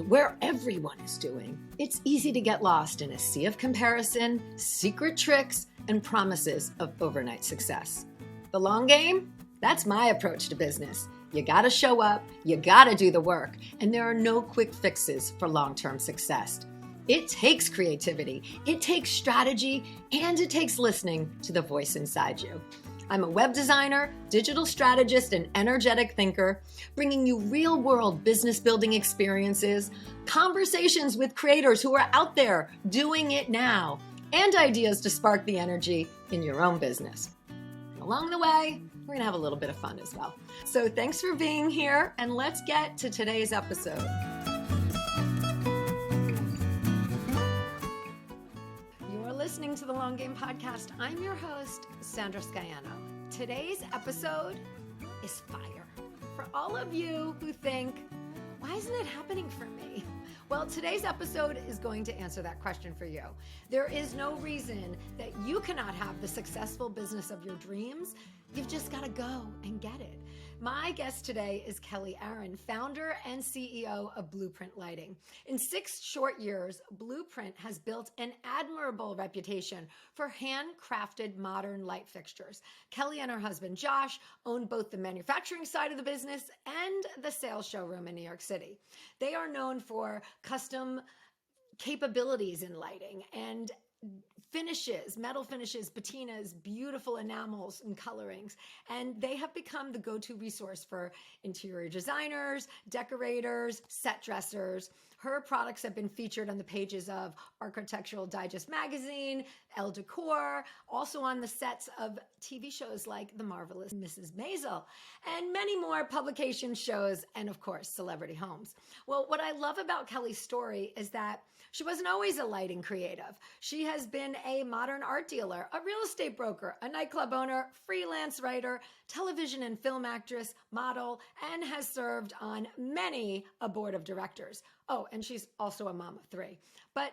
where everyone is doing, it's easy to get lost in a sea of comparison, secret tricks, and promises of overnight success. The long game? That's my approach to business. You gotta show up, you gotta do the work, and there are no quick fixes for long-term success. It takes creativity, it takes strategy, and it takes listening to the voice inside you. I'm a web designer, digital strategist, and energetic thinker, bringing you real-world business building experiences, conversations with creators who are out there doing it now, and ideas to spark the energy in your own business. Along the way, we're going to have a little bit of fun as well. So thanks for being here, and let's get to today's episode. You're listening to the Long Game Podcast. I'm your host, Sandra Scaiano. Today's episode is fire. For all of you who think, why isn't it happening for me? Well, today's episode is going to answer that question for you. There is no reason that you cannot have the successful business of your dreams. You've just got to go and get it. My guest today is Kelly Aaron, founder and CEO of Blueprint Lighting. In 6 short years, Blueprint has built an admirable reputation for handcrafted modern light fixtures. Kelly and her husband, Josh, own both the manufacturing side of the business and the sales showroom in New York City. They are known for custom capabilities in lighting and finishes, metal finishes, patinas, beautiful enamels and colorings. And they have become the go-to resource for interior designers, decorators, set dressers. Her products have been featured on the pages of Architectural Digest magazine, Elle Decor, also on the sets of TV shows like The Marvelous Mrs. Maisel, and many more publication shows, and of course, celebrity homes. Well, what I love about Kelly's story is that she wasn't always a lighting creative. She has been a modern art dealer, a real estate broker, a nightclub owner, freelance writer, television and film actress, model, and has served on many a board of directors. Oh, and she's also a mom of 3. But,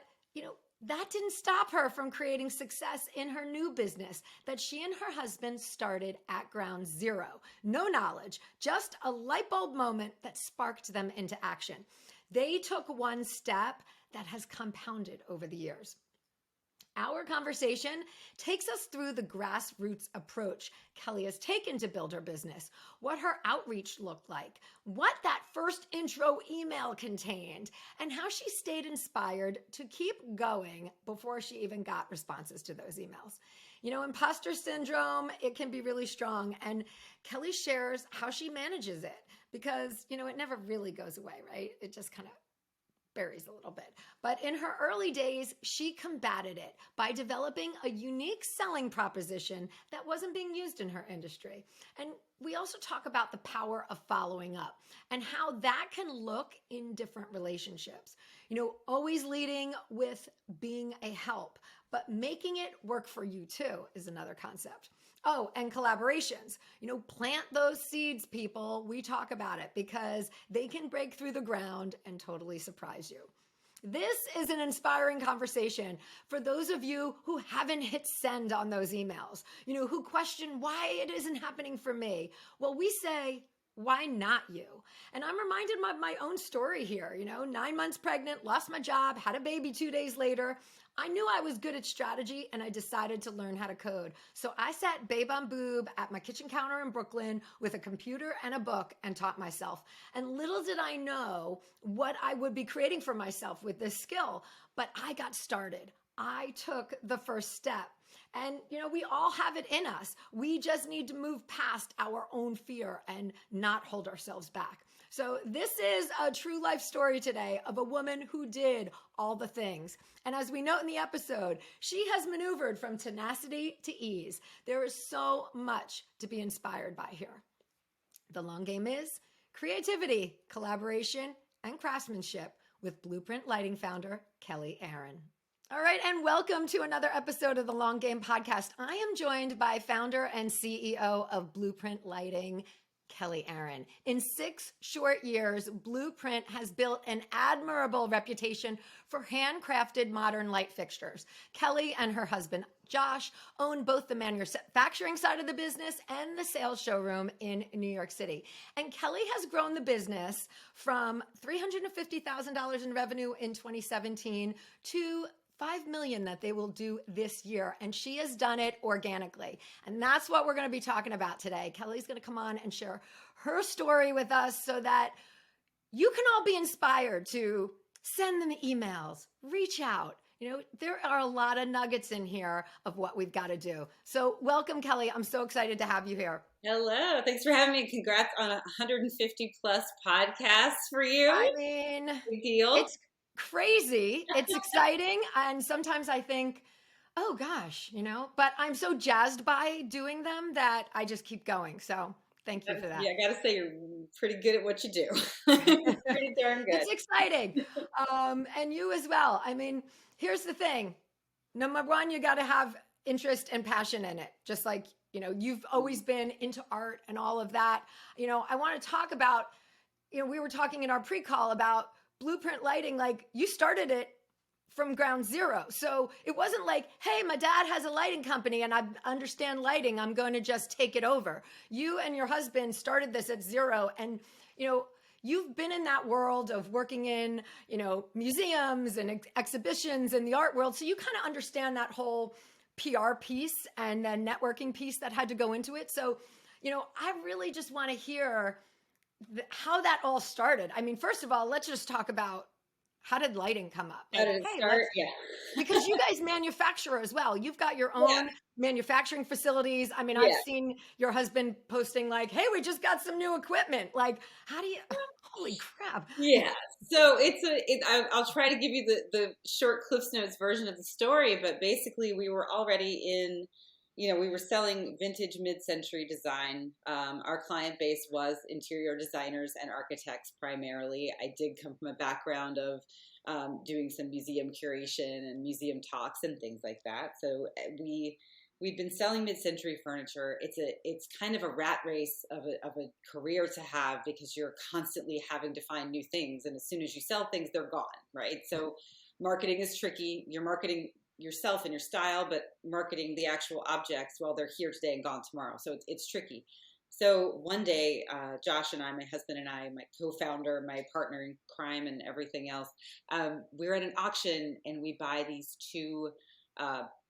that didn't stop her from creating success in her new business that she and her husband started at ground zero. No knowledge, just a light bulb moment that sparked them into action. They took one step that has compounded over the years. Our conversation takes us through the grassroots approach Kelly has taken to build her business, what her outreach looked like, what that first intro email contained, and how she stayed inspired to keep going before she even got responses to those emails. Imposter syndrome, it can be really strong, and Kelly shares how she manages it because, it never really goes away, right? It just kind of buries a little bit. But in her early days, she combated it by developing a unique selling proposition that wasn't being used in her industry. And we also talk about the power of following up and how that can look in different relationships. Always leading with being a help, but making it work for you too is another concept. Oh, and collaborations. Plant those seeds, people. We talk about it because they can break through the ground and totally surprise you. This is an inspiring conversation for those of you who haven't hit send on those emails, who question why it isn't happening for me. Well, we say, why not you? And I'm reminded of my own story here. 9 months pregnant, lost my job, had a baby 2 days later. I knew I was good at strategy and I decided to learn how to code. So I sat babe on boob at my kitchen counter in Brooklyn with a computer and a book and taught myself. And little did I know what I would be creating for myself with this skill, but I got started. I took the first step. And, we all have it in us. We just need to move past our own fear and not hold ourselves back. So this is a true life story today of a woman who did all the things. And as we note in the episode, she has maneuvered from tenacity to ease. There is so much to be inspired by here. The long game is creativity, collaboration, and craftsmanship with Blueprint Lighting founder Kelly Aaron. All right, and welcome to another episode of the Long Game Podcast. I am joined by founder and CEO of Blueprint Lighting, Kelly Aaron. In 6 short years, Blueprint has built an admirable reputation for handcrafted modern light fixtures. Kelly and her husband, Josh, own both the manufacturing side of the business and the sales showroom in New York City. And Kelly has grown the business from $350,000 in revenue in 2017 to $5 million that they will do this year. And she has done it organically. And that's what we're going to be talking about today. Kelly's going to come on and share her story with us so that you can all be inspired to send them emails, reach out. You know, there are a lot of nuggets in here of what we've got to do. So welcome, Kelly. I'm so excited to have you here. Hello. Thanks for having me. Congrats on 150 plus podcasts for you. I mean, big deal. It's crazy. It's exciting. And sometimes I think, oh gosh, you know, but I'm so jazzed by doing them that I just keep going. So thank you for that. Yeah, I got to say, you're pretty good at what you do. Pretty darn good. It's exciting. And you as well. I mean, here's the thing. Number one, you got to have interest and passion in it. Just like, you know, you've always been into art and all of that. You know, I want to talk about, you know, we were talking in our pre-call about Blueprint Lighting. Like, you started it from ground zero. So it wasn't like, hey, my dad has a lighting company and I understand lighting, I'm going to just take it over. You and your husband started this at zero. And, you know, you've been in that world of working in, you know, museums and exhibitions in the art world. So you kind of understand that whole PR piece and then networking piece that had to go into it. So, you know, I really just want to hear how that all started. I mean, first of all, let's just talk about, how did lighting come up? How did it start? Yeah. Because you guys manufacture as well. You've got your own manufacturing facilities. I mean, I've seen your husband posting like, hey, we just got some new equipment. Like, how do you, holy crap. Yeah. So I'll try to give you the short Cliff's Notes version of the story, but basically we were already in, you know, we were selling vintage mid-century design. Our client base was interior designers and architects primarily. I did come from a background of doing some museum curation and museum talks and things like that. So we've been selling mid-century furniture. It's kind of a rat race of a career to have, because you're constantly having to find new things, and as soon as you sell things, they're gone, right? So marketing is tricky. You're marketing yourself and your style, but marketing the actual objects, well, they're here today and gone tomorrow. So it's tricky. So one day, Josh and I, my husband and I, my co-founder, my partner in crime and everything else, we're at an auction and we buy these two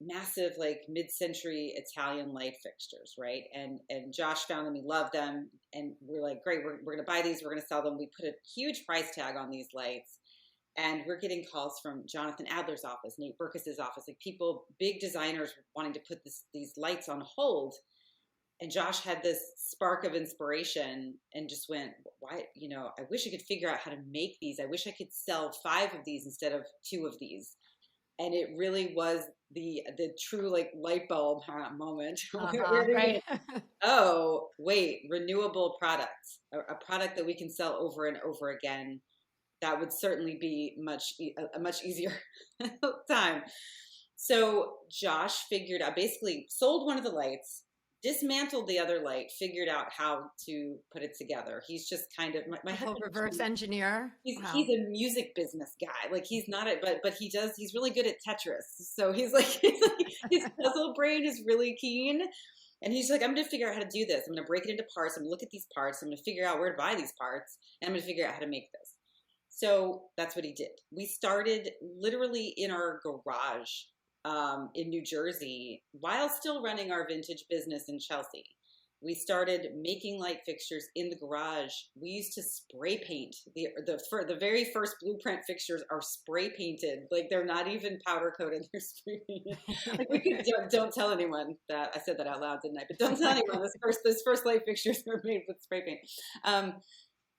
massive, like mid-century Italian light fixtures, right? And Josh found them, he loved them, and we're like, great, we're going to buy these, we're going to sell them. We put a huge price tag on these lights. And we're getting calls from Jonathan Adler's office, Nate Berkus's office, like people, big designers wanting to put these lights on hold. And Josh had this spark of inspiration and just went, why, you know, I wish I could figure out how to make these. I wish I could sell 5 of these instead of 2 of these. And it really was the true like light bulb moment. Right. Oh, wait, renewable products, a product that we can sell over and over again. That would certainly be a much easier time. So Josh figured out, basically sold one of the lights, dismantled the other light, figured out how to put it together. He's just kind of my husband, reverse engineer. He's a music business guy. Like he's not but he's really good at Tetris. So he's like his puzzle brain is really keen. And he's like, I'm going to figure out how to do this. I'm going to break it into parts. I'm going to look at these parts. I'm going to figure out where to buy these parts. And I'm going to figure out how to make this. So that's what he did. We started literally in our garage in New Jersey while still running our vintage business in Chelsea. We started making light fixtures in the garage. We used to spray paint. The very first Blueprint fixtures are spray painted. Like they're not even powder coated. They're spray painted. Like don't tell anyone that I said that out loud, didn't I? But don't tell anyone this first light fixtures were made with spray paint.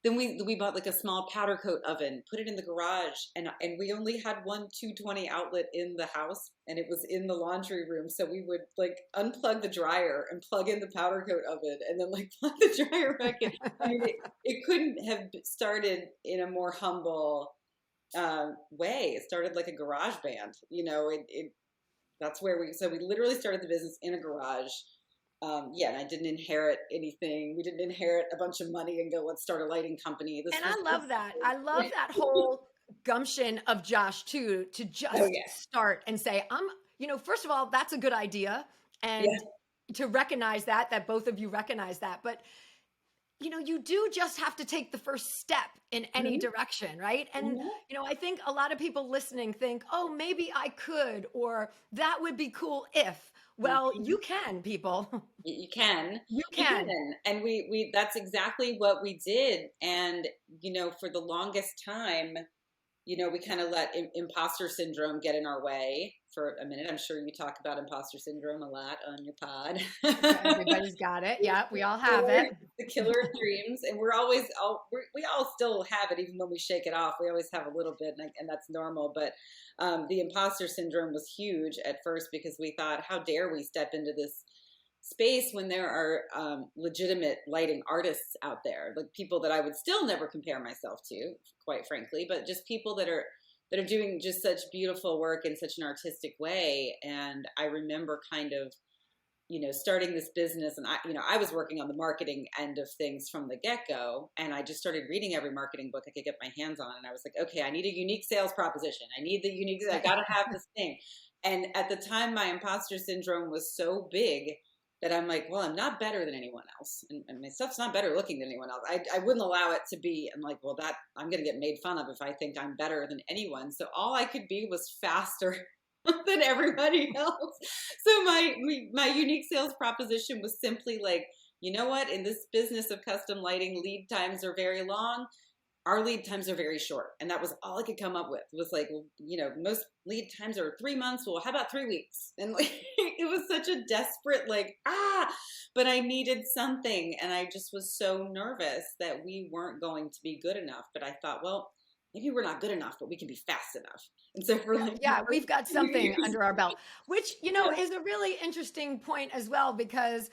Then we bought like a small powder coat oven, put it in the garage, and we only had one 220 outlet in the house, and it was in the laundry room. So we would like unplug the dryer and plug in the powder coat oven, and then like plug the dryer back in. I mean, it couldn't have started in a more humble way. It started like a garage band, you know. That's where we literally started the business in a garage. Yeah, and I didn't inherit anything. We didn't inherit a bunch of money and go, let's start a lighting company. This And was I love that. I love that whole gumption of Josh too, to oh just yeah, start and say, first of all, that's a good idea. yeah. And to recognize that both of you recognize that. But you do just have to take the first step in any Mhm, direction, right? And, mhm, I think a lot of people listening think, oh, maybe I could, or that would be cool if. Well, mhm. you can, people. You can, You you can. can, and we that's exactly what we did. And for the longest time, we kind of let imposter syndrome get in our way for a minute. I'm sure you talk about imposter syndrome a lot on your pod. Everybody's got it. Yeah, we all have Killer, it. the killer of dreams, and we're always we all still have it, even when we shake it off. We always have a little bit, and that's normal. But the imposter syndrome was huge at first because we thought, how dare we step into this space when there are legitimate lighting artists out there, like people that I would still never compare myself to, quite frankly, but just people that are doing just such beautiful work in such an artistic way. And I remember kind of starting this business, and I was working on the marketing end of things from the get-go, and I just started reading every marketing book I could get my hands on, and I was like, okay, I need a unique sales proposition. I gotta have this thing. And at the time, my imposter syndrome was so big that I'm like, well, I'm not better than anyone else, and my stuff's not better looking than anyone else. I wouldn't allow it to be. I'm like, well, that I'm gonna get made fun of if I think I'm better than anyone. So all I could be was faster than everybody else. So my unique sales proposition was simply like, you know what? In this business of custom lighting, lead times are very long. Our lead times are very short. And that was all I could come up with. It was like, well, most lead times are 3 months. Well, how about 3 weeks? And like, it was such a desperate, like, but I needed something. And I just was so nervous that we weren't going to be good enough. But I thought, well, maybe we're not good enough, but we can be fast enough. And so for like the Yeah, first we've got few something years, under our belt, which, yeah, is a really interesting point as well, because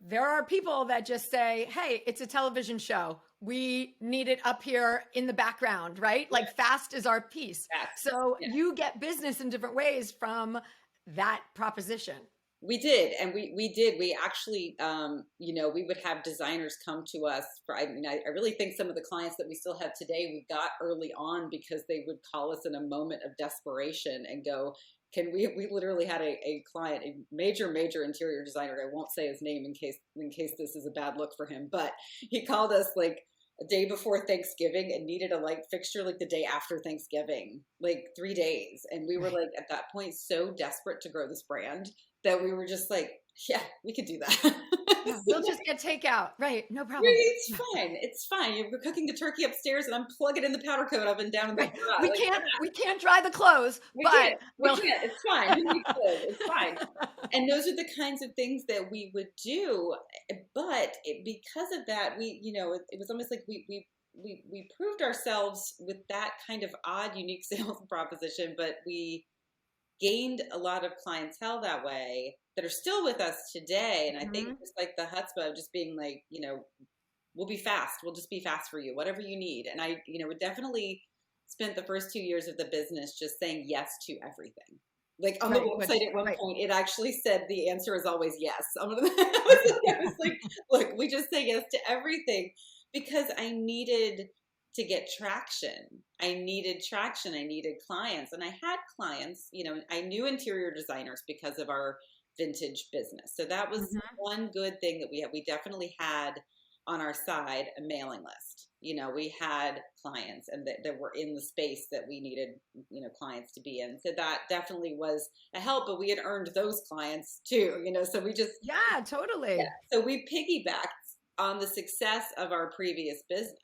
there are people that just say, hey, it's a television show. We need it up here in the background, right? yeah, Like fast is our piece. fast. So Yeah. you get business in different ways from that proposition. We did, and we did. We actually, we would have designers come to us for. I mean, I really think some of the clients that we still have today, we got early on because they would call us in a moment of desperation and go, "Can we?" We literally had a client, a major interior designer. I won't say his name in case this is a bad look for him, but he called us like a day before Thanksgiving and needed a light fixture like the day after Thanksgiving, like 3 days. And we were like at that point so desperate to grow this brand that we were just like, yeah, we could do that. Yeah, we'll just get takeout. Right. No problem. It's fine. It's fine. We're cooking the turkey upstairs and I'm plugging in the powder coat oven down in the Right. garage. We Like, can't we can't dry the clothes, we but can't. We we'll can't. It's fine. We could. It's fine. And those are the kinds of things that we would do. But because of that, it was almost like we proved ourselves with that kind of odd, unique sales proposition, but we gained a lot of clientele that way that are still with us today. And I think Mhm. just like the chutzpah of just being like, we'll be fast. We'll just be fast for you, whatever you need. And I, would definitely spent the first 2 years of the business just saying yes to everything. Like on the Right, which website at one right. point, it actually said the answer is always yes. I was like, look, we just say yes to everything because I needed to get traction. I needed traction. I needed clients. And I had clients, I knew interior designers because of our vintage business. So that was Mhm. one good thing that we had. We definitely had on our side a mailing list. We had clients and that were in the space that we needed, clients to be in. So that definitely was a help, but we had earned those clients too, so we just, Yeah, yeah. totally. So we piggybacked on the success of our previous business.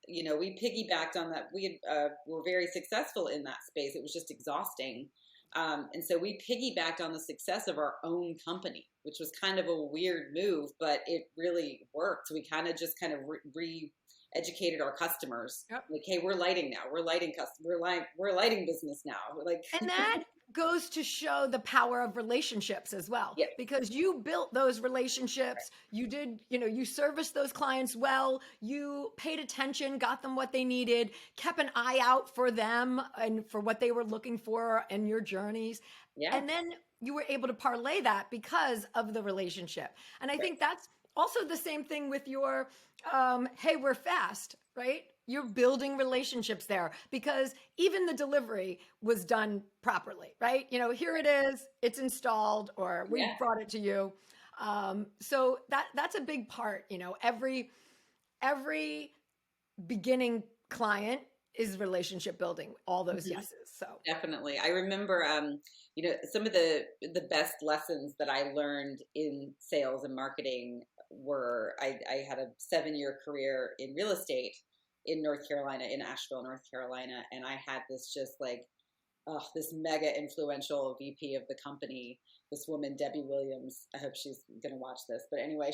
We piggybacked on that. We were very successful in that space. It was just exhausting. And so we piggybacked on the success of our own company, which was kind of a weird move, but it really worked. We kind of re-educated our customers. Yep. Like, hey, we're lighting now. We're lighting we're a lighting business now. We're like, And that goes to show the power of relationships as well, yeah, because you built those relationships. You did, you serviced those clients well. You paid attention, got them what they needed, kept an eye out for them and for what they were looking for in your journeys. yeah, And then you were able to parlay that because of the relationship. And I think that's also the same thing with your, hey, we're fast, right? You're building relationships there because even the delivery was done properly, right? You know, here it is, it's installed, or we brought it to you. So that's a big part. You know, every beginning client is relationship building, all those yeses. So definitely. I remember, you know, some of the best lessons that I learned in sales and marketing were, I had a 7-year career in real estate in North Carolina, in Asheville, North Carolina. And I had this just like, this mega influential VP of the company, this woman, Debbie Williams. I hope she's going to watch this. But anyway,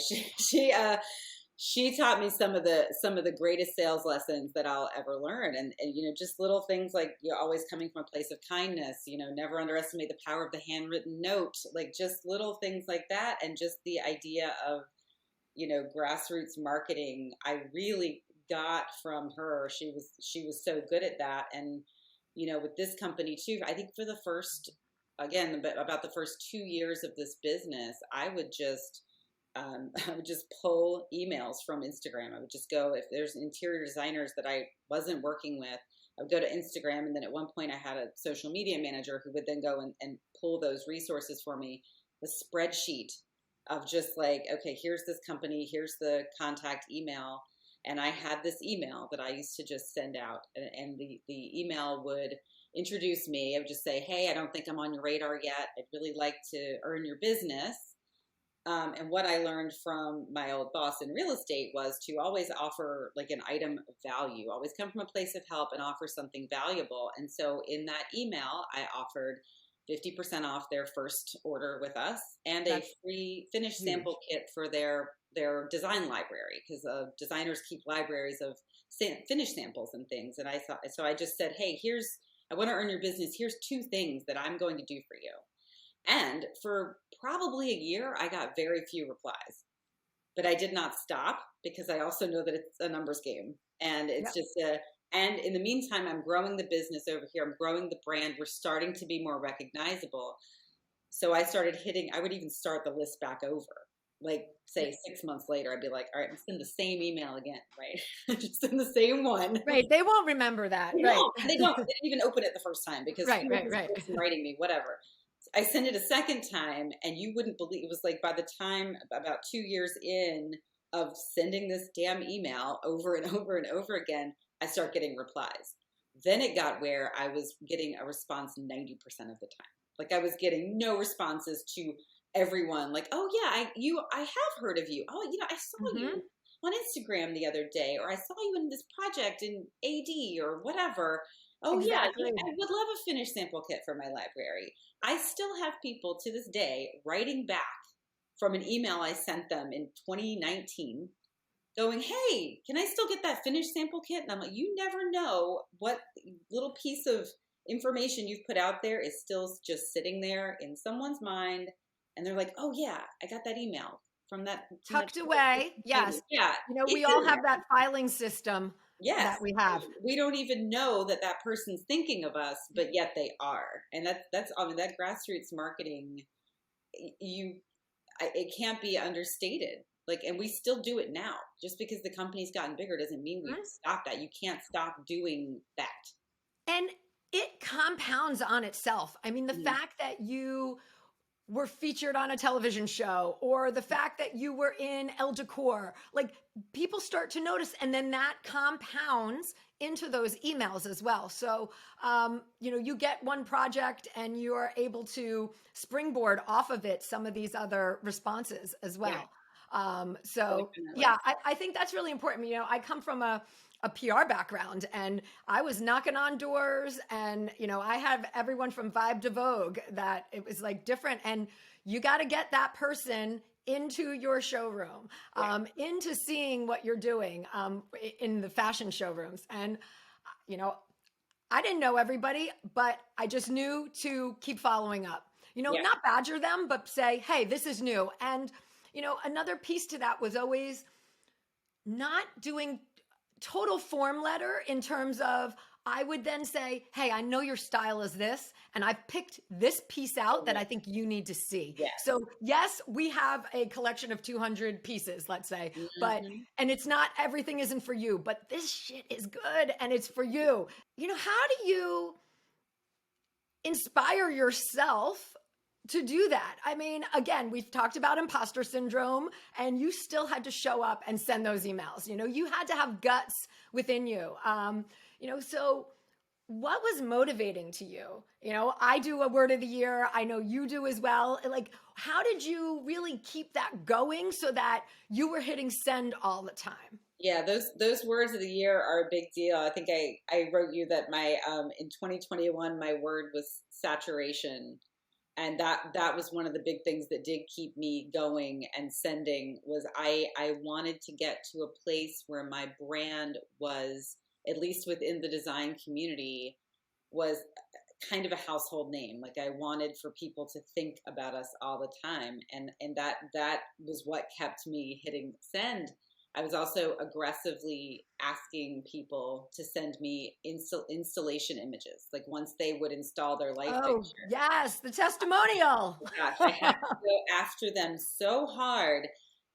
she taught me some of the greatest sales lessons that I'll ever learn. And you know, just little things like, you're always coming from a place of kindness, you know, never underestimate the power of the handwritten note, like just little things like that. And just the idea of, you know, grassroots marketing, I really got from her. She was so good at that. And, you know, with this company too, I think for the first, again, about the first 2 years of this business, I would just pull emails from Instagram. I would just go, if there's interior designers that I wasn't working with, I would go to Instagram. And then at one point I had a social media manager who would then go and pull those resources for me, the spreadsheet of just like, okay, here's this company, here's the contact email. And I had this email that I used to just send out, and the email would introduce me. I would just say, hey, I don't think I'm on your radar yet. I'd really like to earn your business. And what I learned from my old boss in real estate was to always offer like an item of value, always come from a place of help and offer something valuable. And so in that email, I offered 50% off their first order with us and a free finish sample kit for their design library, because designers keep libraries of finish samples and things. And so I just said, hey, I want to earn your business. Here's 2 things that I'm going to do for you. And for probably a year, I got very few replies, but I did not stop because I also know that it's a numbers game, and it's and in the meantime, I'm growing the business over here. I'm growing the brand. We're starting to be more recognizable. So I would even start the list back over. Like say 6 months later, I'd be like, all right, I'm sending the same email again, right? Just send the same one. Right. They won't remember that. They don't. They didn't even open it the first time because right. writing me, whatever. I sent it a second time, and you wouldn't believe, it was like by the time about 2 years in of sending this damn email over and over and over again, I start getting replies. Then it got where I was getting a response 90% of the time. Like I was getting no responses to everyone. Like, oh yeah, I have heard of you. Oh, you know, I saw you on Instagram the other day, or I saw you in this project in AD or whatever. Oh exactly. Yeah, I would love a finished sample kit for my library. I still have people to this day writing back from an email I sent them in 2019 going, hey, can I still get that finished sample kit? And I'm like, you never know what little piece of information you've put out there is still just sitting there in someone's mind. And they're like, oh yeah, I got that email from that. Tucked away. Yes. Yeah. You know, we all have that filing system. Yes, that we have. We don't even know that person's thinking of us, but yet they are. And that's I mean, that grassroots marketing, it can't be understated. Like, and we still do it now. Just because the company's gotten bigger doesn't mean we stop that. You can't stop doing that. And it compounds on itself. I mean, the fact that you were featured on a television show, or the fact that you were in El Decor, like people start to notice, and then that compounds into those emails as well. So, you know, you get one project and you're able to springboard off of it some of these other responses as well. I think that's really important. You know, I come from a PR background, and I was knocking on doors, and, you know, I have everyone from Vibe to Vogue, that it was like different, and you got to get that person into your showroom, into seeing what you're doing in the fashion showrooms. And, you know, I didn't know everybody, but I just knew to keep following up, you know, not badger them, but say, hey, this is new. And, you know, another piece to that was always not doing total form letter in terms of, I would then say, hey, I know your style is this, and I've picked this piece out that I think you need to see. Yes. So, yes, we have a collection of 200 pieces, let's say, but, Mhm. and it's not everything isn't for you, but this shit is good and it's for you. You know, how do you inspire yourself to do that? I mean, again, we've talked about imposter syndrome, and you still had to show up and send those emails. You know, you had to have guts within you. You know, so what was motivating to you? You know, I do a word of the year. I know you do as well. Like, how did you really keep that going so that you were hitting send all the time? Yeah, those words of the year are a big deal. I think I wrote you that my in 2021 my word was saturation, and that was one of the big things that did keep me going and sending. Was I wanted to get to a place where my brand was, at least within the design community, was kind of a household name. Like, I wanted for people to think about us all the time, and that was what kept me hitting send. I was also aggressively asking people to send me installation images. Like, once they would install their light Oh, fixture, yes, the testimonial. oh gosh, I had to go after them so hard,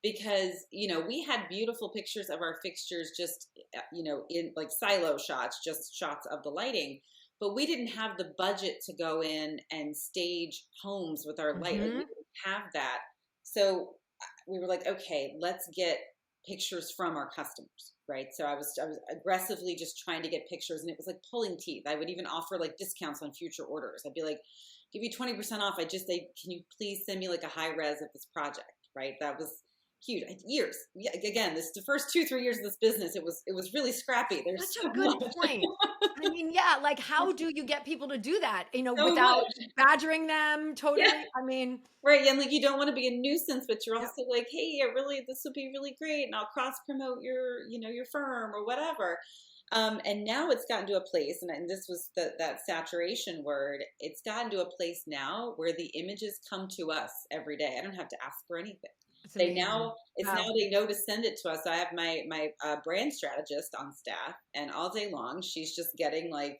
because, we had beautiful pictures of our fixtures, just, in like silo shots, just shots of the lighting. But we didn't have the budget to go in and stage homes with our light. Like, we Hmm. didn't have that. So we were like, okay, let's get pictures from our customers, right? So I was aggressively just trying to get pictures, and it was like pulling teeth. I would even offer like discounts on future orders. I'd be like, give you 20% off. Can you please send me like a high res of this project, right? That was huge. Years. Yeah, again, this the first 2-3 years of this business. It was really scrappy. There's Such so a good much. point. I mean, yeah, like how do you get people to do that, you know, So without much. badgering them Yeah. totally? I mean, Right. And like, you don't want to be a nuisance, but you're yeah. also like, hey, yeah, really, this would be really great. And I'll cross promote your firm or whatever. And now it's gotten to a place, and this was that saturation word. It's gotten to a place now where the images come to us every day. I don't have to ask for anything. It's amazing. It's now Wow. they know to send it to us. I have my brand strategist on staff, and all day long she's just getting like,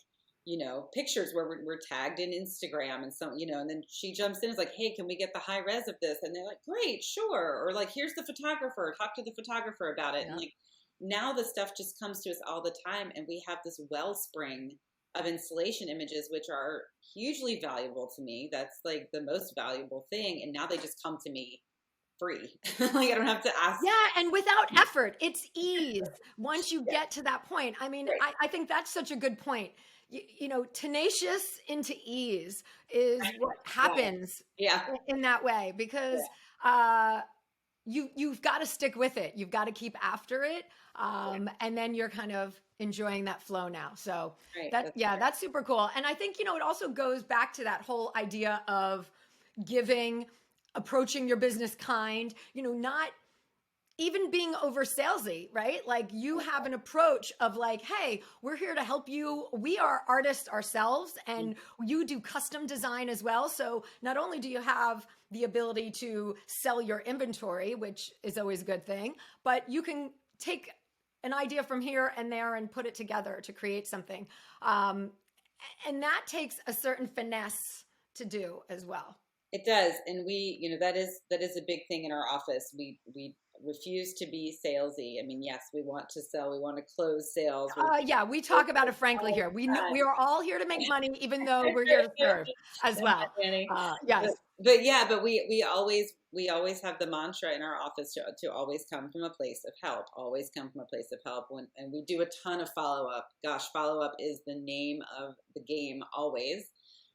pictures where we're tagged in Instagram and some, and then she jumps in and is like, hey, can we get the high res of this? And they're like, great, sure. Or like, here's the photographer, talk to the photographer about it. And Yeah. like, now the stuff just comes to us all the time, and we have this wellspring of installation images, which are hugely valuable to me. That's like the most valuable thing. And now they just come to me free. Like, I don't have to ask. Yeah, and without effort, it's ease. Once you Yeah, get to that point, I mean, right. I think that's such a good point. You know, tenacious into ease is what Wow. happens Yeah. in that way, because Yeah. uh, you've got to stick with it. You've got to keep after it, Yeah. and then you're kind of enjoying that flow now. So Right. that That's yeah, right. that's super cool. And I think, you know, it also goes back to that whole idea of giving, approaching your business kind. You know, not even being over salesy, right? Like you have an approach of like, hey, we're here to help you. We are artists ourselves, and you do custom design as well. So not only do you have the ability to sell your inventory, which is always a good thing, but you can take an idea from here and there and put it together to create something. Um, and that takes a certain finesse to do as well. It does, and that is a big thing in our office. We refuse to be salesy. I mean, yes, we want to sell, we want to close sales. Yeah, we talk about it frankly here. We know we are all here to make money, even though we're here to serve as well. Danny. But, Yes. but yeah, but we always have the mantra in our office to always come from a place of help. Always come from a place of help. And we do a ton of follow up. Gosh, follow up is the name of the game always.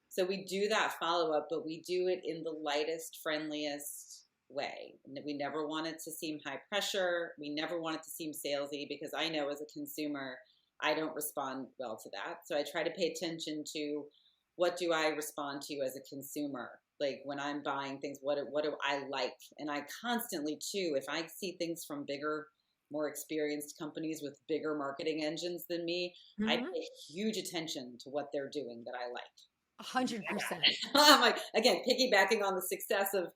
So we do that follow up, but we do it in the lightest, friendliest way. We never want it to seem high pressure. We never want it to seem salesy, because I know as a consumer, I don't respond well to that. So I try to pay attention to, what do I respond to as a consumer? Like, when I'm buying things, what do I like? And I constantly too, if I see things from bigger, more experienced companies with bigger marketing engines than me, I Mhm. pay huge attention to what they're doing that I like. 100%. I'm like, again, piggybacking on the success of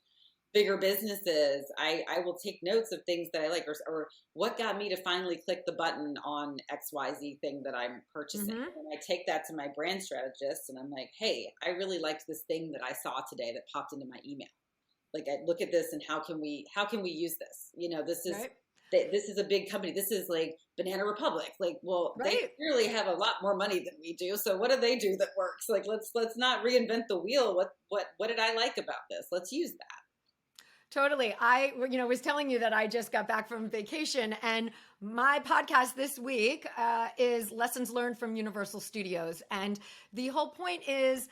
bigger businesses, I will take notes of things that I like, or what got me to finally click the button on XYZ thing that I'm purchasing. Mm-hmm. And I take that to my brand strategist and I'm like, hey, I really liked this thing that I saw today that popped into my email. Like, I look at this and how can we use this? Right. This is a big company. This is like Banana Republic. Like, well, they Right. clearly have a lot more money than we do. So what do they do that works? Like, let's not reinvent the wheel. What did I like about this? Let's use that. Totally. I, was telling you that I just got back from vacation, and my podcast this week is Lessons Learned from Universal Studios. And the whole point is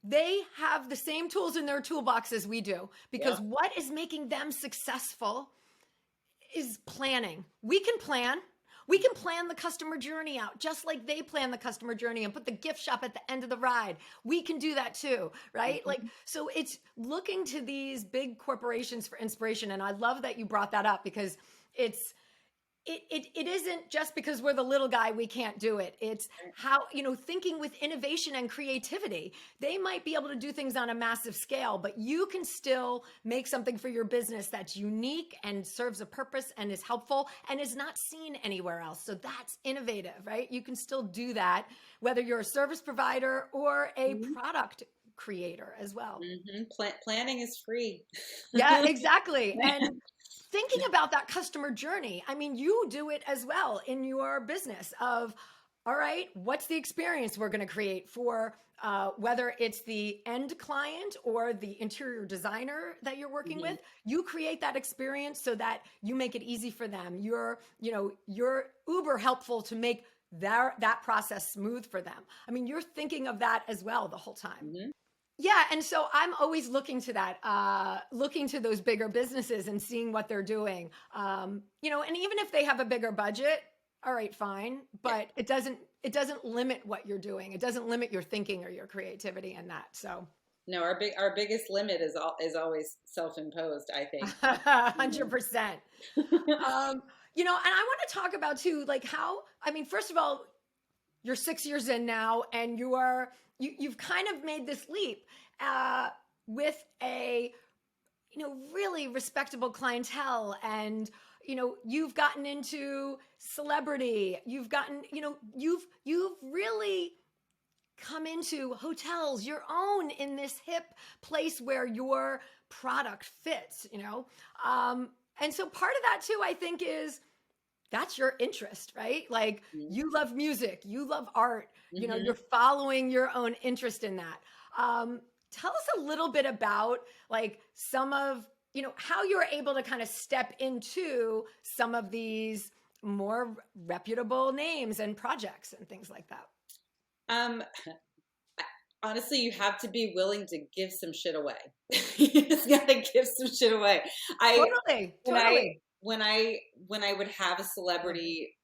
they have the same tools in their toolbox as we do, because Yeah. what is making them successful is planning. We can plan. We can plan the customer journey out just like they plan the customer journey and put the gift shop at the end of the ride. We can do that too, right? Mm-hmm. Like, so it's looking to these big corporations for inspiration. And I love that you brought that up, because it isn't just because we're the little guy we can't do it. It's how, thinking with innovation and creativity. They might be able to do things on a massive scale, but you can still make something for your business that's unique and serves a purpose and is helpful and is not seen anywhere else. So that's innovative, right? You can still do that, whether you're a service provider or a Mm-hmm. product creator as well. Mm-hmm. Planning is free. Yeah, exactly. And thinking about that customer journey, I mean, you do it as well in your business of, all right, what's the experience we're going to create for whether it's the end client or the interior designer that you're working Mm-hmm. with. You create that experience so that you make it easy for them. You're uber helpful to make that process smooth for them. I mean, you're thinking of that as well the whole time. Mm-hmm. Yeah, and so I'm always looking to that, looking to those bigger businesses and seeing what they're doing. And even if they have a bigger budget, all right, fine, but it doesn't limit what you're doing. It doesn't limit your thinking or your creativity in that. So No, our biggest limit is always self-imposed, I think. 100%. And I want to talk about too, like how, I mean, first of all, you're 6 years in now, and you've kind of made this leap with a really respectable clientele, and you've gotten into celebrity. You've gotten you've really come into hotels, your own, in this hip place where your product fits. And so part of that too, I think, is that's your interest, right? Like, you love music, you love art, Mm-hmm. you're following your own interest in that. Tell us a little bit about like some of, how you're able to kind of step into some of these more reputable names and projects and things like that. Honestly, you have to be willing to give some shit away. You just gotta give some shit away. Totally. When I would have a celebrity,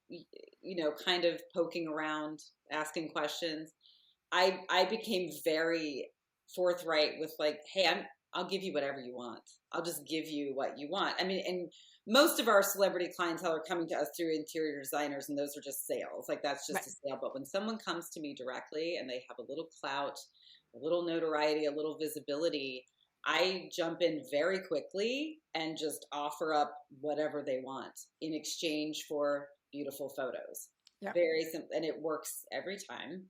kind of poking around, asking questions, I became very forthright with like, hey, I'll give you whatever you want. I'll just give you what you want. I mean, and most of our celebrity clientele are coming to us through interior designers, and those are just sales. Like, that's just Right. a sale. But when someone comes to me directly and they have a little clout, a little notoriety, a little visibility, I jump in very quickly and just offer up whatever they want in exchange for beautiful photos. Yep. Very simple, and it works every time.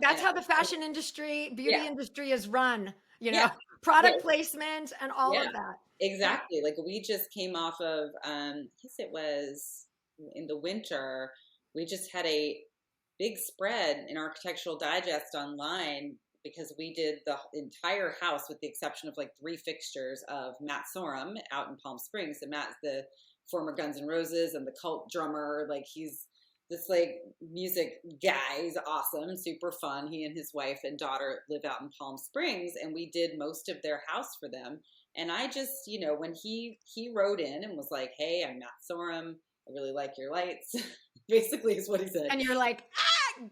That's how the fashion industry, beauty Yeah. industry is run, Yeah. product Yeah. placement and all Yeah. of that. Exactly. Like, we just came off of, I guess it was in the winter, we just had a big spread in Architectural Digest online because we did the entire house with the exception of like 3 fixtures of Matt Sorum out in Palm Springs. And Matt's the former Guns N' Roses and the Cult drummer. Like, he's this like music guy. He's awesome, super fun. He and his wife and daughter live out in Palm Springs, and we did most of their house for them. And I just, when he wrote in and was like, hey, I'm Matt Sorum, I really like your lights, basically is what he said. And you're like,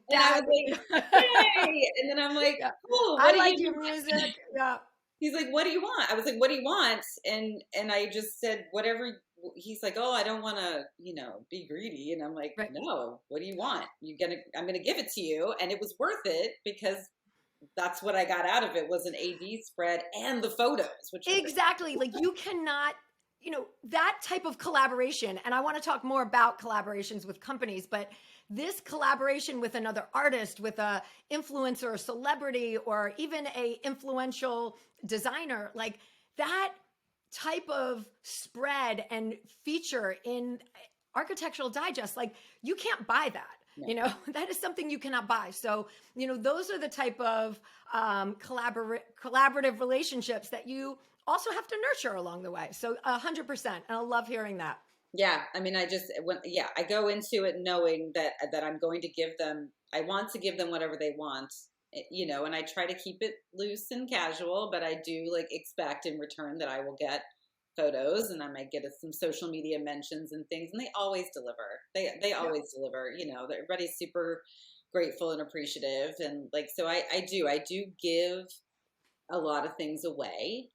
And I was like, hey! And then I'm like, Yeah. cool, I like your music. Yeah. He's like, what do you want? I was like, what do you want? And I just said, whatever. He's like, oh, I don't want to, be greedy. And I'm like, Right. no, what do you want? I'm going to give it to you. And it was worth it because that's what I got out of it, was an AD spread and the photos, which was Exactly. Like you cannot, that type of collaboration. And I want to talk more about collaborations with companies, but this collaboration with another artist, with a influencer or celebrity, or even a influential designer, like that type of spread and feature in Architectural Digest, like you can't buy that. no. That is something you cannot buy. So, those are the type of collaborative relationships that you also have to nurture along the way. So 100%. And I love hearing that. Yeah. I mean, I go into it knowing that I'm going to give them, I want to give them whatever they want, and I try to keep it loose and casual, but I do like expect in return that I will get photos, and I might get some social media mentions and things, and they always deliver. They always deliver. Everybody's super grateful and appreciative, and like so I do give a lot of things away,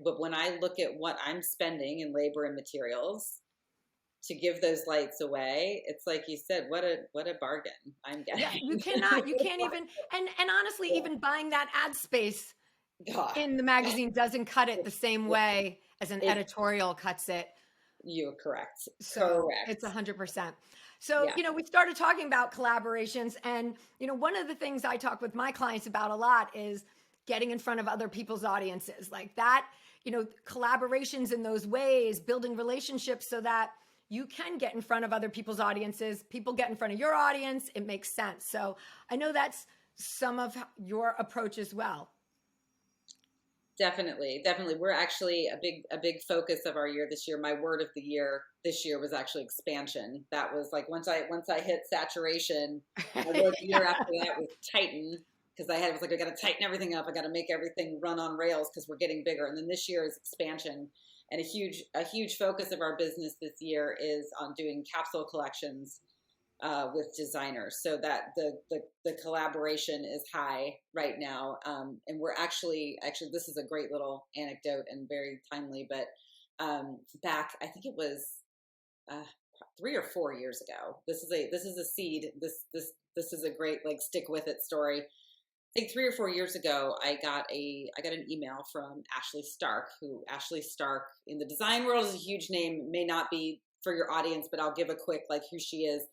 but when I look at what I'm spending in labor and materials to give those lights away, it's like you said, what a bargain I'm getting. Yeah, you can't even, and honestly, even buying that ad space God. in the magazine doesn't cut it the same way as an editorial cuts it. You're correct. So Correct. it's 100%. So, Yeah. We started talking about collaborations, and, one of the things I talk with my clients about a lot is getting in front of other people's audiences, like that, collaborations in those ways, building relationships so that you can get in front of other people's audiences, people get in front of your audience, it makes sense. So I know that's some of your approach as well. Definitely. We're actually a big focus of our year this year. My word of the year this year was actually expansion. That was like once I hit saturation, my word of the year after that was tighten, because I was like, I got to tighten everything up. I got to make everything run on rails because we're getting bigger. And then this year is expansion, and a huge focus of our business this year is on doing capsule collections with designers, so that the collaboration is high right now. And we're actually this is a great little anecdote and very timely, but back, I think it was 3 or 4 years ago. This is a seed. This is a great like stick with it story. I think 3 or 4 years ago, I got an email from Ashley Stark, who Ashley Stark in the design world is a huge name. May not be for your audience, but I'll give a quick like who she is.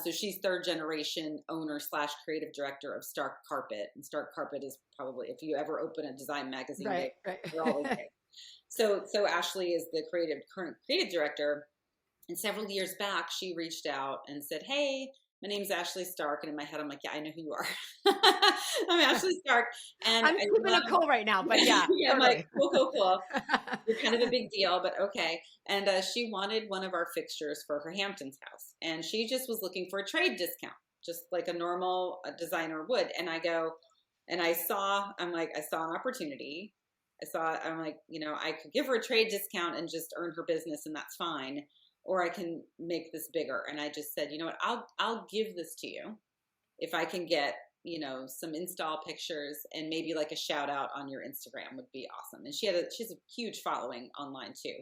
So she's 3rd generation owner / creative director of Stark Carpet. And Stark Carpet is probably, if you ever open a design magazine, right. they're always there. So Ashley is the current creative director. And several years back, she reached out and said, "Hey, my name's Ashley Stark." And in my head, I'm like, yeah, I know who you are. I'm Ashley Stark. And I'm keeping it cool right now, but yeah. Yeah, totally. I'm like, cool. You're kind of a big deal, but okay. And she wanted one of our fixtures for her Hamptons house. And she just was looking for a trade discount, just like a normal designer would. And I saw an opportunity. I'm like, I could give her a trade discount and just earn her business, and that's fine. Or I can make this bigger. And I just said, you know what, I'll give this to you if I can get, some install pictures and maybe like a shout out on your Instagram would be awesome. And she has a huge following online too.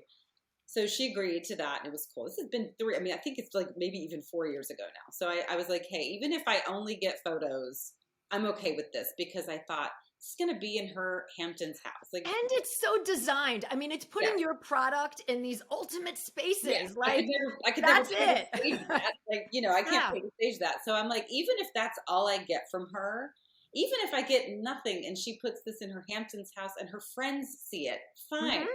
So she agreed to that, and it was cool. This has been I think it's like maybe even 4 years ago now. So I was like, hey, even if I only get photos, I'm okay with this, because I thought it's going to be in her Hamptons house. Like, and it's so designed. I mean, it's putting your product in these ultimate spaces. Yeah, like I could that's never it. stage that. Like, I can't pay to stage that. So I'm like, even if that's all I get from her, even if I get nothing and she puts this in her Hamptons house and her friends see it, fine.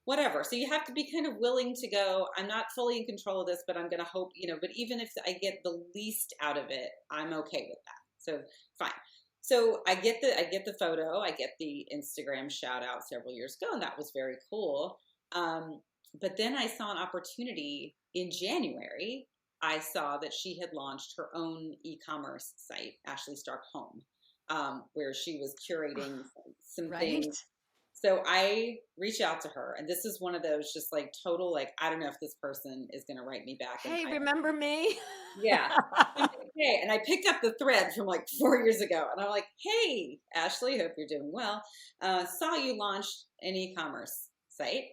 Whatever. So you have to be kind of willing to go, I'm not fully in control of this, but I'm going to hope, but even if I get the least out of it, I'm okay with that. So fine. So I get the photo, I get the Instagram shout out several years ago, and that was very cool. But then I saw an opportunity in January. I saw that she had launched her own e-commerce site, Ashley Stark Home, where she was curating some things. So I reach out to her, and this is one of those just like total, like, I don't know if this person is going to write me back. Hey, remember me? Yeah. Okay. And I picked up the thread from like 4 years ago, and I'm like, hey, Ashley, hope you're doing well. Saw you launched an e-commerce site.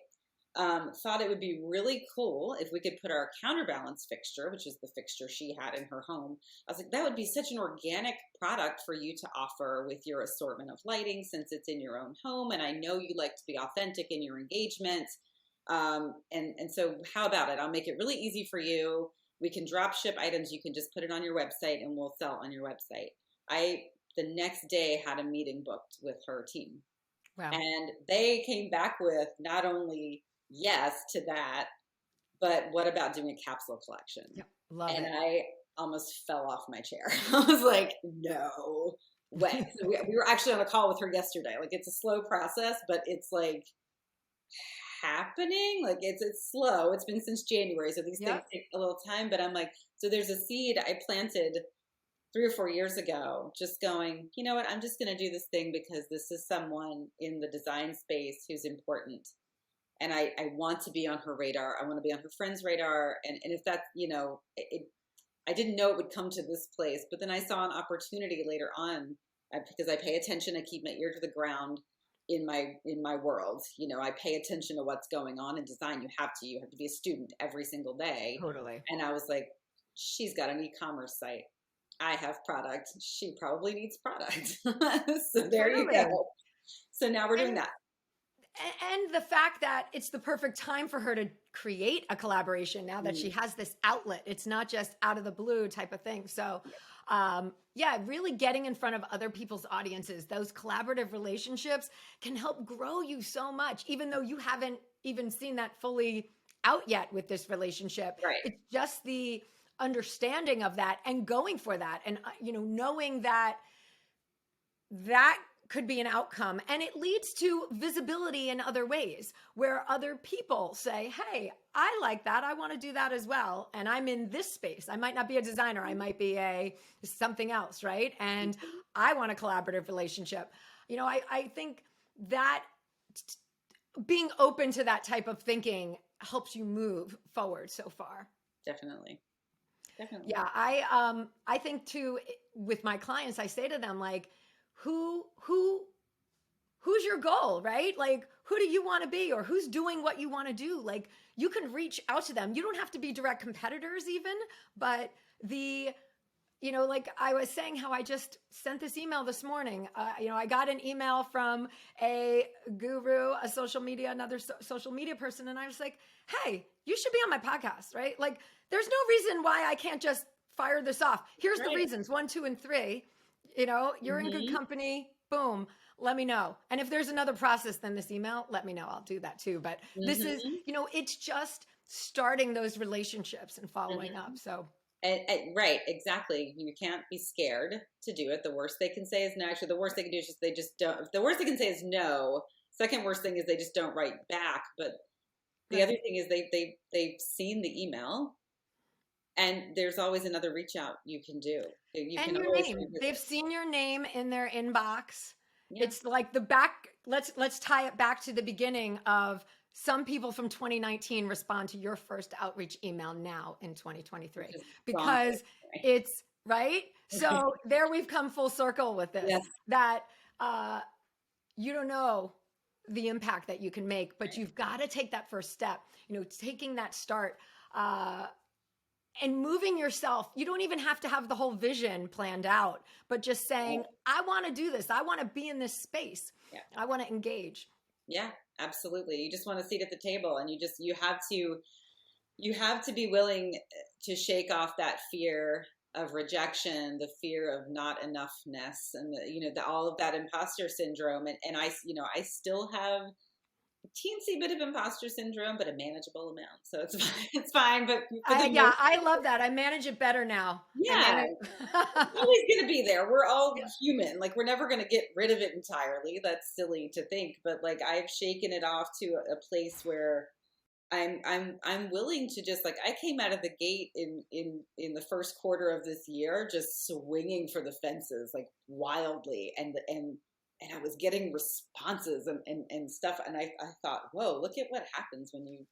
thought it would be really cool if we could put our counterbalance fixture, which is the fixture she had in her home. I was like, that would be such an organic product for you to offer with your assortment of lighting, since it's in your own home. And I know you like to be authentic in your engagement. And so how about it? I'll make it really easy for you. We can drop ship items. You can just put it on your website and we'll sell on your website. The next day had a meeting booked with her team. Wow. And they came back with not only yes to that, but what about doing a capsule collection? Yep. Love and it. I almost fell off my chair. I was like, no way. So we were actually on a call with her yesterday. Like, it's a slow process, but it's like happening. Like, it's slow. It's been since January. So these things take a little time, but I'm like, so there's a seed I planted 3 or 4 years ago, just going, you know what, I'm just going to do this thing because this is someone in the design space who's important. And I want to be on her radar. I want to be on her friend's radar. And if that's, I didn't know it would come to this place, but then I saw an opportunity later on because I pay attention. I keep my ear to the ground in my world. I pay attention to what's going on in design. You have to be a student every single day. Totally. And I was like, she's got an e-commerce site. I have product. She probably needs product. So there you go. So now we're doing that. And the fact that it's the perfect time for her to create a collaboration now that she has this outlet. It's not just out of the blue type of thing. So, really getting in front of other people's audiences, those collaborative relationships can help grow you so much, even though you haven't even seen that fully out yet with this relationship. Right. It's just the understanding of that and going for that, and knowing that could be an outcome, and it leads to visibility in other ways where other people say, hey, I like that, I want to do that as well, and I'm in this space. I might not be a designer, I might be something else, right? And I want a collaborative relationship. I think that being open to that type of thinking helps you move forward so far. Definitely. Yeah, I think too, with my clients, I say to them, like, who's your goal, right? Like, who do you want to be, or who's doing what you want to do? Like, you can reach out to them. You don't have to be direct competitors even, but like I was saying, how I just sent this email this morning. I got an email from a guru, another social media person, and I was like, hey, you should be on my podcast, right? Like, there's no reason why I can't just fire this off. Here's the reasons, 1, 2, and 3. You're in good company. Boom. Let me know. And if there's another process than this email, let me know. I'll do that too. But this is, it's just starting those relationships and following up. So. Right, exactly. You can't be scared to do it. The worst they can say is no. Actually, the worst they can do is they just don't. The worst they can say is no. Second worst thing is they just don't write back. But the other thing is they've seen the email, and there's always another reach out you can do. And your name. They've seen your name in their inbox. Yeah. It's like the back. Let's tie it back to the beginning of. Some people from 2019 respond to your first outreach email now in 2023 because it's right. So there we've come full circle with this, that you don't know the impact that you can make, but you've got to take that first step, taking that start and moving yourself. You don't even have to have the whole vision planned out, but just saying, I want to do this. I want to be in this space. Yeah. I want to engage. Yeah, absolutely. You just want a seat at the table, and you have to be willing to shake off that fear of rejection, the fear of not enoughness, and all of that imposter syndrome. And I still have a teensy bit of imposter syndrome, but a manageable amount. So it's fine. But I love that. I manage it better now. Yeah. It's always going to be there. We're all human. Like, we're never going to get rid of it entirely. That's silly to think, but like, I've shaken it off to a place where I'm willing to just, like, I came out of the gate in the first quarter of this year, just swinging for the fences, like, wildly. And I was getting responses and stuff. And I thought, whoa, look at what happens when you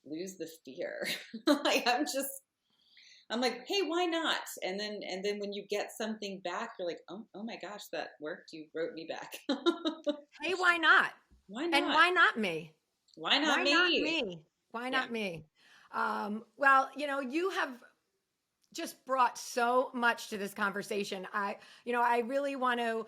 lose the fear. Like, I'm like, hey, why not? And then when you get something back, you're like, oh my gosh, that worked. You wrote me back. Hey, why not? Why not? And why not me? Why not Why me? not me? Why not me? Well, you have just brought so much to this conversation. I really want to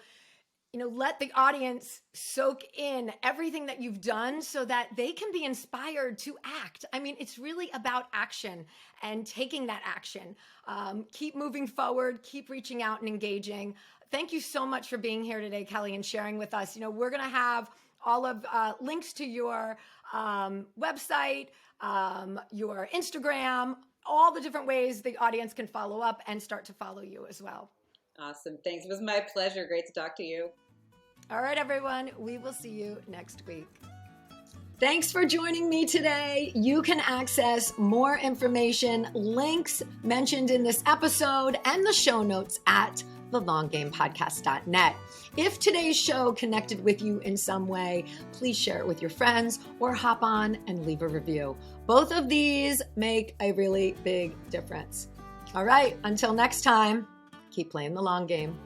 let the audience soak in everything that you've done so that they can be inspired to act. I mean, it's really about action and taking that action. Keep moving forward, keep reaching out and engaging. Thank you so much for being here today, Kelly, and sharing with us. We're going to have all of links to your website, your Instagram, all the different ways the audience can follow up and start to follow you as well. Awesome. Thanks. It was my pleasure. Great to talk to you. All right, everyone. We will see you next week. Thanks for joining me today. You can access more information, links mentioned in this episode, and the show notes at thelonggamepodcast.net. If today's show connected with you in some way, please share it with your friends or hop on and leave a review. Both of these make a really big difference. All right, until next time, keep playing the long game.